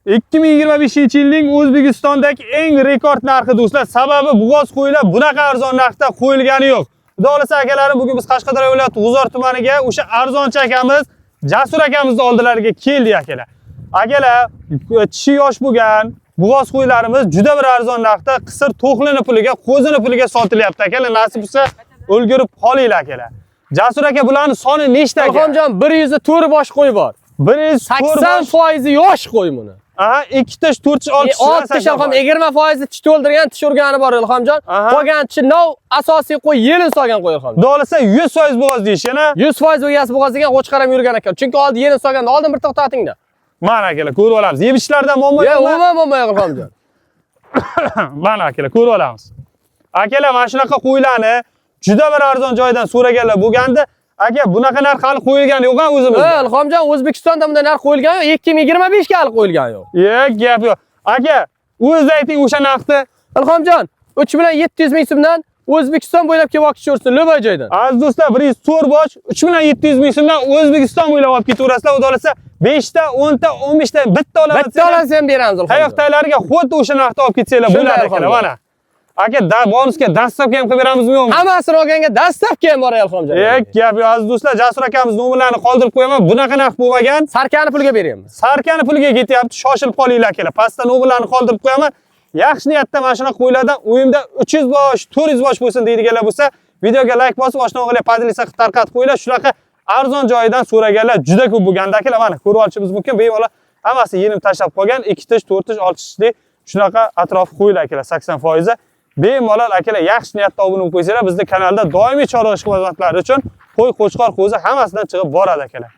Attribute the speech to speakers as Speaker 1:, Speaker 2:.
Speaker 1: 2025-yilning O'zbekistondagi eng rekord narxi do'stlar. Sababi bo'g'oz qo'ylar bunaqa arzon narxda qo'yilgani yo'q. Xudo xolasa akalarim, bugun biz Qashqadaryo viloyati G'uzor tumaniga o'sha arzonchi akamiz, Jasur akamizni oldilariga keldik akalar. Akalar, tishi yosh bo'lgan bo'g'oz qo'ylarimiz juda bir arzon narxda qisir to'qlini puliga, qo'zini puliga sotilyapti akalar. Nasib bo'lsa, o'lgirib qolinglar akalar. Jasur aka, bularning soni nechta aka?
Speaker 2: Ilhomjon 104 bosh qo'y bor. 80% yosh qo'y buni.
Speaker 1: Aha, 2 tish, 4 tish, 6 tish.
Speaker 2: 6 tish ham 20% tish to'ldirgan, tish urgani bor Ilhomjon. Qolgan tishi nov asosiy qo'y, yelin solgan qo'y Ilhomjon.
Speaker 1: Xudo xolasa 100% bo'g'oz deyish yana.
Speaker 2: 100% bo'g'oz bo'g'oz degan qo'chqar ham yurgan ekan. Chunki oldi yelin solganda oldin bir to'xtatingda.
Speaker 1: Mana akalar, ko'rib olamiz. Yeb ishlardan muammo yo'qmi?
Speaker 2: Yo'q, umuman Ilhomjon.
Speaker 1: Mana akalar, ko'rib olamiz. Akalar, mana shunaqa qo'ylarni juda bir arzon joydan so'raganlar bo'lganda, aka, bunaqa narx hali qo'yilgani yo'q-a o'zimizda?
Speaker 2: Ilhomjon, O'zbekistonda bunday narx qo'yilgan yo'q, 2025 ga hali qo'yilgan yo'q.
Speaker 1: Gap yo'q. Aka, o'zingiz ayting o'sha narxni.
Speaker 2: Ilhomjon, 3.700 ming so'mdan O'zbekiston bo'ylab kelib olib ketishursin, Lo'bay joydan.
Speaker 1: Aziz do'stlar, 104 bosh 3.700 ming so'mdan O'zbekiston bo'ylab olib ketaverasizlar. Xudo xolasa 5 ta, 10 ta, 15 ta bitta olaman.
Speaker 2: Bitta olasiz ham beramiz Ilhomjon.
Speaker 1: Qayoqdalarga xuddi o'sha narxda olib ketsanglar bo'ladi akalar, mana. Aka, bonusga dastavka ham qilib beramizmi yo'qmi?
Speaker 2: Hammasini olganga dastavka ham bor Ilhomjon.
Speaker 1: Gap yo'q aziz do'stlar, Jasur akamiz nomerlarini qoldirib qo'yaman. Bunaqa narx bo'lmagan.
Speaker 2: Sarkani pulga beryapmiz.
Speaker 1: Sarkani pulga ketyapti. Shoshilib qolinglar akalar. Pastda nomerlarini qoldirib qo'yaman. Yaxshi niyatda mana shunaqa qo'ylardan o'yimda 300 bosh, 400 bosh bo'lsin deydiganlar bo'lsa, videoga like bosib, oshnoqalar padilisa tarqatib qo'yinglar. Shunaqa arzon joyidan so'raganlar juda ko'p bo'lganda akalar. Mana ko'rib olishimiz mumkin. Bemalol hammasi yelim tashlab qolgan. 2 tish, 4 tish, 6 tishli shunaqa atrofi qo'ylar akalar 80%. Bemalol akalar yaxshi niyatda obuna bo'lib qo'ysanglar, bizning kanalda doimiy chorva xizmatlari uchun qo'y, qo'chqor, qo'zi hammasidan chiqib boradi akalar.